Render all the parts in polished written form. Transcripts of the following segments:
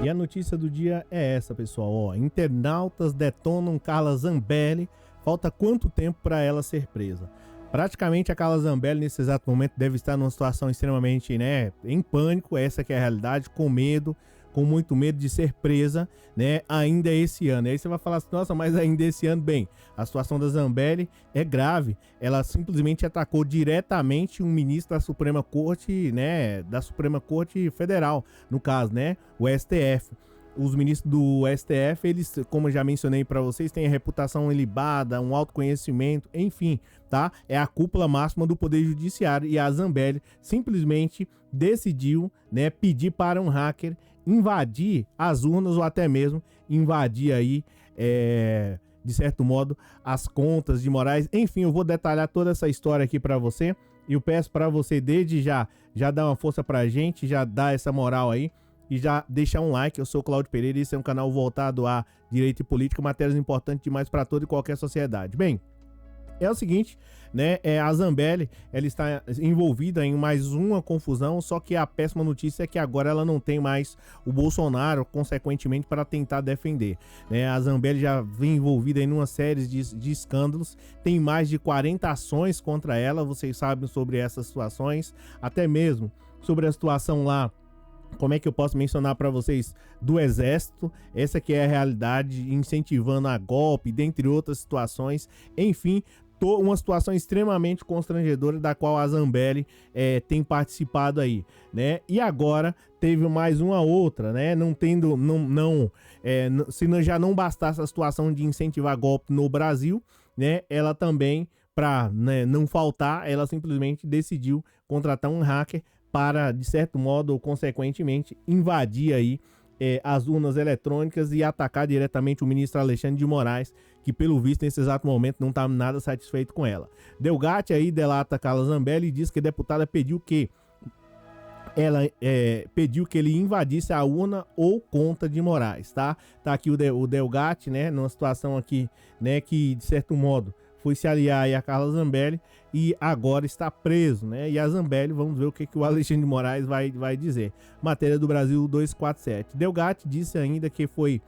E a notícia do dia é essa, pessoal. Ó, internautas detonam Carla Zambelli. Falta quanto tempo para ela ser presa? Praticamente a Carla Zambelli nesse exato momento deve estar numa situação extremamente, em pânico. Essa que é a realidade, com medo, com muito medo de ser presa, ainda esse ano. E aí você vai falar assim, nossa, mas ainda esse ano, bem, a situação da Zambelli é grave. Ela simplesmente atacou diretamente um ministro da Suprema Corte, da Suprema Corte Federal, no caso, o STF. Os ministros do STF, eles, como eu já mencionei para vocês, têm a reputação ilibada, um autoconhecimento, enfim, tá? É a cúpula máxima do Poder Judiciário e a Zambelli simplesmente decidiu, pedir para um hacker invadir as urnas ou até mesmo invadir aí, de certo modo, as contas de Moraes. Enfim, eu vou detalhar toda essa história aqui para você e eu peço para você desde já dar uma força pra gente, já dar essa moral aí. E já deixar um like. Eu sou o Cláudio Pereira e esse é um canal voltado a direito e política, matérias importantes demais para toda e qualquer sociedade. Bem, é o seguinte, a Zambelli, ela está envolvida em mais uma confusão, só que a péssima notícia é que agora ela não tem mais o Bolsonaro, consequentemente, para tentar defender. A Zambelli já vem envolvida em uma série de escândalos, tem mais de 40 ações contra ela, vocês sabem sobre essas situações, até mesmo sobre a situação lá. Como é que eu posso mencionar para vocês do Exército? Essa que é a realidade, incentivando a golpe, dentre outras situações. Enfim, uma situação extremamente constrangedora da qual a Zambelli tem participado aí, E agora teve mais uma outra, se já não bastasse a situação de incentivar golpe no Brasil, ela também, para não faltar, ela simplesmente decidiu contratar um hacker para, de certo modo, ou consequentemente, invadir aí as urnas eletrônicas e atacar diretamente o ministro Alexandre de Moraes, que pelo visto nesse exato momento não está nada satisfeito com ela. Delgatti aí delata Carla Zambelli e diz que a deputada pediu que ele invadisse a urna ou conta de Moraes, tá? Tá aqui o Delgatti, numa situação aqui, que de certo modo foi se aliar aí a Carla Zambelli e agora está preso, E a Zambelli, vamos ver o que o Alexandre de Moraes vai dizer. Matéria do Brasil 247. Delgatti disse ainda que foi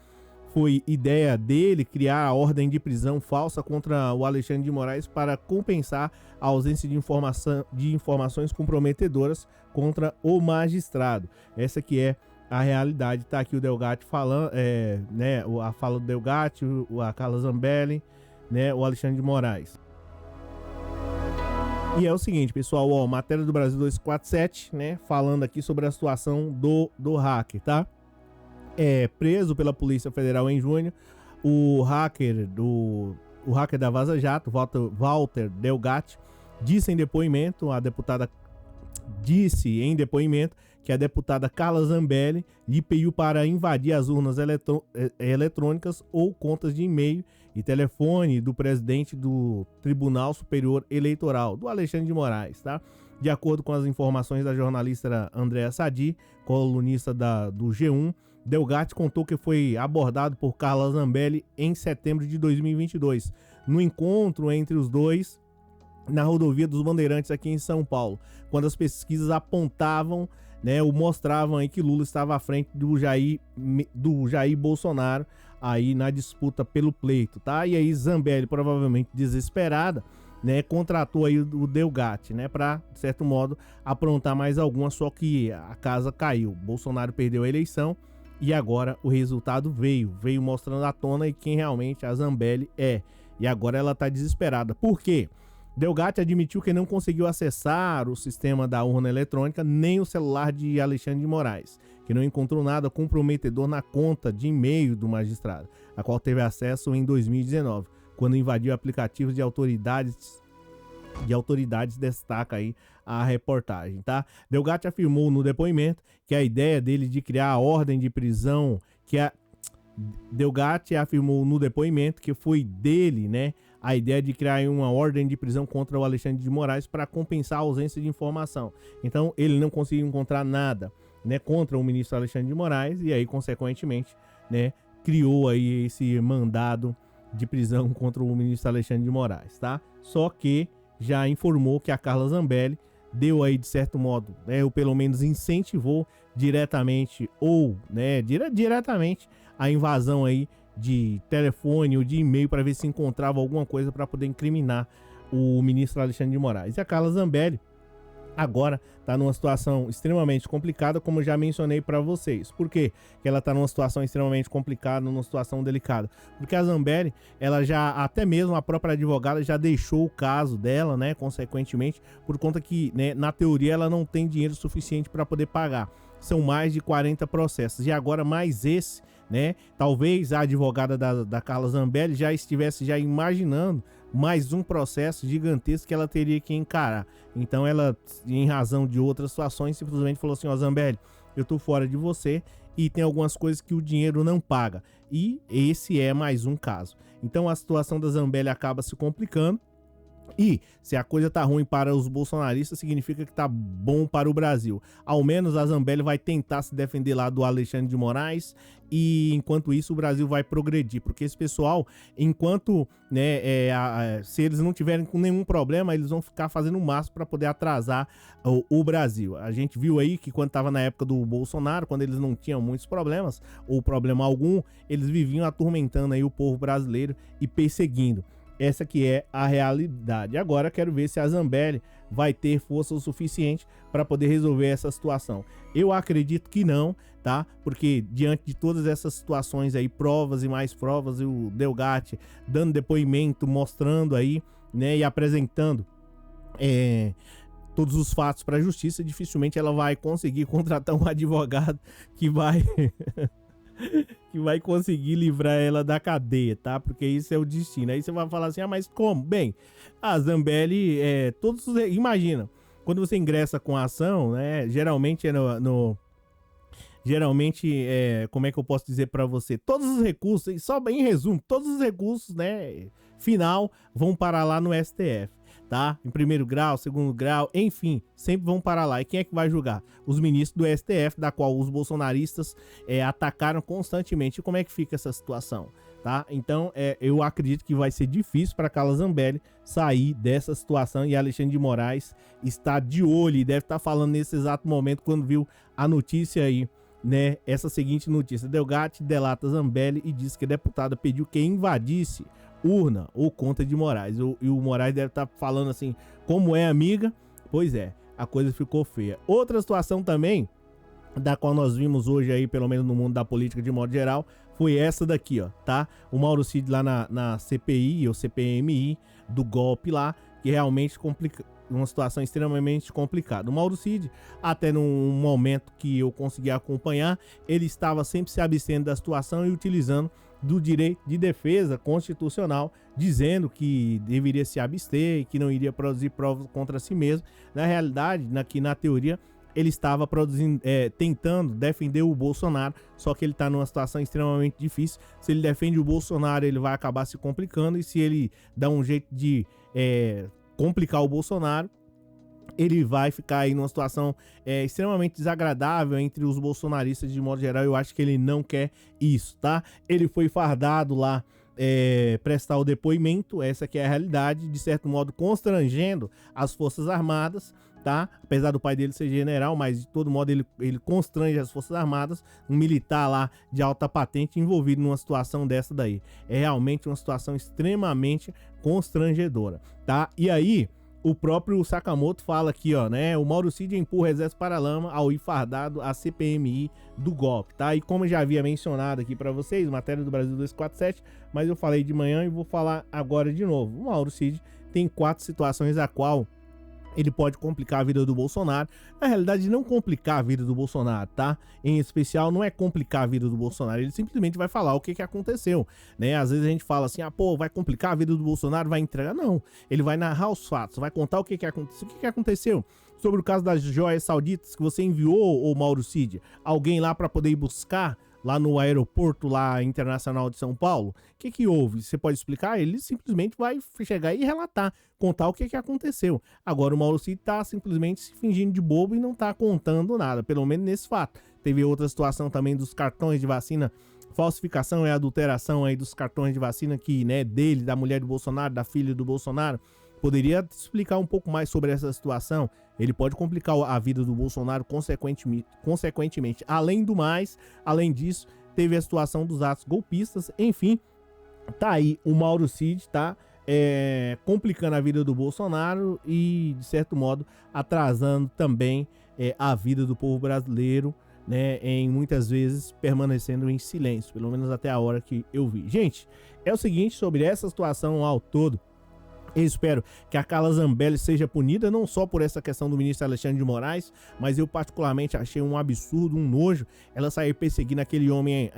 ideia dele criar a ordem de prisão falsa contra o Alexandre de Moraes para compensar a ausência de informações comprometedoras contra o magistrado. Essa que é a realidade. Tá aqui o Delgatti falando, a fala do Delgatti, a Carla Zambelli, o Alexandre de Moraes. E é o seguinte, pessoal, matéria do Brasil 247, falando aqui sobre a situação do hacker, tá? Preso pela Polícia Federal em junho, o hacker da Vaza Jato, Walter Delgatti, disse em depoimento que a deputada Carla Zambelli lhe pediu para invadir as urnas eletrônicas ou contas de e-mail e telefone do presidente do Tribunal Superior Eleitoral, do Alexandre de Moraes, tá? De acordo com as informações da jornalista Andréa Sadi, colunista do G1, Delgatti contou que foi abordado por Carla Zambelli em setembro de 2022, no encontro entre os dois na rodovia dos Bandeirantes aqui em São Paulo, quando as pesquisas apontavam, ou mostravam aí que Lula estava à frente do Jair Bolsonaro aí na disputa pelo pleito, tá? E aí Zambelli, provavelmente desesperada, contratou aí o Delgatti, para, de certo modo, aprontar mais alguma, só que a casa caiu. Bolsonaro perdeu a eleição e agora o resultado veio mostrando à tona e quem realmente a Zambelli é. E agora ela tá desesperada. Por quê? Delgatti admitiu que não conseguiu acessar o sistema da urna eletrônica nem o celular de Alexandre de Moraes, que não encontrou nada comprometedor na conta de e-mail do magistrado, a qual teve acesso em 2019, quando invadiu aplicativos de autoridades, destaca aí a reportagem, tá? Delgatti afirmou no depoimento que a ideia dele de criar a ordem de prisão, Delgatti afirmou no depoimento que foi dele, a ideia de criar uma ordem de prisão contra o Alexandre de Moraes para compensar a ausência de informação. Então ele não conseguiu encontrar nada, contra o ministro Alexandre de Moraes e aí consequentemente, criou aí esse mandado de prisão contra o ministro Alexandre de Moraes, tá? Só que já informou que a Carla Zambelli deu aí, de certo modo, né, ou pelo menos incentivou diretamente ou, né, diretamente a invasão aí de telefone ou de e-mail para ver se encontrava alguma coisa para poder incriminar o ministro Alexandre de Moraes. E a Carla Zambelli agora está numa situação extremamente complicada, como eu já mencionei para vocês. Por quê que ela está numa situação extremamente complicada, numa situação delicada? Porque a Zambelli, ela já, até mesmo a própria advogada já deixou o caso dela, né, consequentemente, por conta que, né, na teoria ela não tem dinheiro suficiente para poder pagar. São mais de 40 processos. E agora mais esse, né? Talvez a advogada da Carla Zambelli já estivesse já imaginando mais um processo gigantesco que ela teria que encarar. Então ela, em razão de outras situações, simplesmente falou assim: ó, Zambelli, eu tô fora de você e tem algumas coisas que o dinheiro não paga. E esse é mais um caso. Então a situação da Zambelli acaba se complicando. E se a coisa tá ruim para os bolsonaristas, significa que tá bom para o Brasil. Ao menos a Zambelli vai tentar se defender lá do Alexandre de Moraes, e enquanto isso o Brasil vai progredir, porque esse pessoal, enquanto, né, se eles não tiverem com nenhum problema, eles vão ficar fazendo o máximo para poder atrasar o Brasil. A gente viu aí que quando tava na época do Bolsonaro, quando eles não tinham muitos problemas, ou problema algum, eles viviam atormentando aí o povo brasileiro e perseguindo. Essa que é a realidade. Agora quero ver se a Zambelli vai ter força o suficiente para poder resolver essa situação. Eu acredito que não, tá? Porque diante de todas essas situações aí, provas e mais provas, e o Delgatti dando depoimento, mostrando aí, né, e apresentando todos os fatos para a justiça, dificilmente ela vai conseguir contratar um advogado que vai que vai conseguir livrar ela da cadeia, tá? Porque isso é o destino. Aí você vai falar assim: ah, mas como? Bem, a Zambelli, imagina, quando você ingressa com a ação, né, geralmente como é que eu posso dizer para você? Todos os recursos, só em resumo, todos os recursos, né, final, vão parar lá no STF. Tá? Em primeiro grau, segundo grau, enfim, sempre vão para lá. E quem é que vai julgar? Os ministros do STF, da qual os bolsonaristas atacaram constantemente. E como é que fica essa situação? Tá? Então, eu acredito que vai ser difícil para Carla Zambelli sair dessa situação, e Alexandre de Moraes está de olho e deve estar falando nesse exato momento quando viu a notícia aí, né? Essa seguinte notícia: Delgatti delata Zambelli e diz que a deputada pediu que invadisse urna ou conta de Moraes. E o Moraes deve estar falando assim: como é, amiga? Pois é, a coisa ficou feia. Outra situação também, da qual nós vimos hoje aí, pelo menos no mundo da política de modo geral, foi essa daqui, ó, tá? O Mauro Cid lá na CPI ou CPMI do golpe lá, que realmente complica uma situação extremamente complicada. O Mauro Cid, até num momento que eu consegui acompanhar, ele estava sempre se abstendo da situação e utilizando do direito de defesa constitucional, dizendo que deveria se abster e que não iria produzir provas contra si mesmo. Na realidade, na teoria, ele estava tentando defender o Bolsonaro, só que ele está numa situação extremamente difícil. Se ele defende o Bolsonaro, ele vai acabar se complicando, e se ele dá um jeito de complicar o Bolsonaro, ele vai ficar aí numa situação extremamente desagradável entre os bolsonaristas de modo geral. Eu acho que ele não quer isso, tá? Ele foi fardado lá prestar o depoimento, essa que é a realidade, de certo modo constrangendo as Forças Armadas, tá? Apesar do pai dele ser general, mas de todo modo ele constrange as Forças Armadas, um militar lá de alta patente envolvido numa situação dessa daí. É realmente uma situação extremamente constrangedora, tá? E aí, o próprio Sakamoto fala aqui, ó, né? O Mauro Cid empurra o exército para a lama ao ir fardado a CPMI do golpe, tá? E como eu já havia mencionado aqui para vocês, matéria do Brasil 247, mas eu falei de manhã e vou falar agora de novo. O Mauro Cid tem 4 situações a qual ele pode complicar a vida do Bolsonaro. Na realidade, não complicar a vida do Bolsonaro, tá? Em especial, não é complicar a vida do Bolsonaro. Ele simplesmente vai falar o que aconteceu, né? Às vezes a gente fala assim: ah, pô, vai complicar a vida do Bolsonaro, vai entregar. Não, ele vai narrar os fatos, vai contar o que aconteceu. O que aconteceu sobre o caso das joias sauditas que você enviou, ô Mauro Cid, alguém lá para poder ir buscar lá no aeroporto lá internacional de São Paulo. O que houve? Você pode explicar? Ele simplesmente vai chegar e relatar, contar o que aconteceu. Agora o Mauro Cid tá simplesmente se fingindo de bobo e não tá contando nada, pelo menos nesse fato. Teve outra situação também dos cartões de vacina, falsificação e adulteração aí dos cartões de vacina que, né, da mulher do Bolsonaro, da filha do Bolsonaro. Poderia explicar um pouco mais sobre essa situação? ele pode complicar a vida do Bolsonaro consequentemente. Além do mais, além disso, teve a situação dos atos golpistas, enfim, tá aí o Mauro Cid, tá complicando a vida do Bolsonaro e, de certo modo, atrasando também a vida do povo brasileiro, né, em muitas vezes permanecendo em silêncio, pelo menos até a hora que eu vi. Gente, é o seguinte, sobre essa situação ao todo, eu espero que a Carla Zambelli seja punida, não só por essa questão do ministro Alexandre de Moraes, mas eu particularmente achei um absurdo, um nojo, ela sair perseguindo aquele homem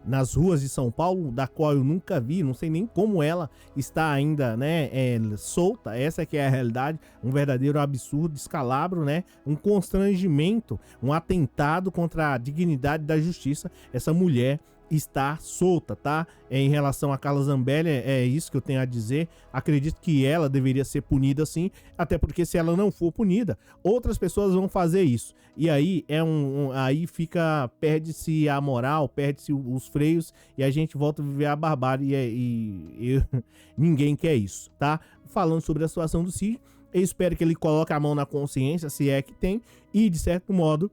nas ruas de São Paulo, da qual eu nunca vi, não sei nem como ela está ainda, né, solta. Essa que é a realidade, um verdadeiro absurdo, descalabro, né, um constrangimento, um atentado contra a dignidade da justiça. Essa mulher está solta, tá? Em relação a Carla Zambelli, é isso que eu tenho a dizer. Acredito que ela deveria ser punida sim, até porque se ela não for punida, outras pessoas vão fazer isso. E aí aí perde-se a moral, perde-se os freios e a gente volta a viver a barbárie e ninguém quer isso, tá? Falando sobre a situação do Cid, eu espero que ele coloque a mão na consciência, se é que tem, e de certo modo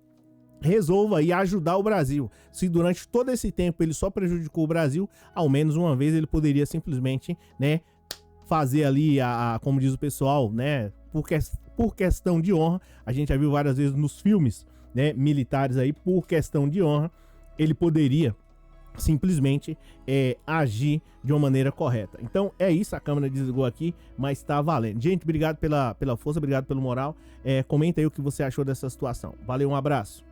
resolva e ajudar o Brasil. Se durante todo esse tempo ele só prejudicou o Brasil, ao menos uma vez ele poderia simplesmente, né, fazer ali como diz o pessoal, né, por questão de honra. A gente já viu várias vezes nos filmes, né, militares aí, por questão de honra, ele poderia simplesmente agir de uma maneira correta. Então é isso, a câmera desligou aqui, mas tá valendo. Gente, obrigado pela força, obrigado pelo moral. Comenta aí o que você achou dessa situação. Valeu, um abraço.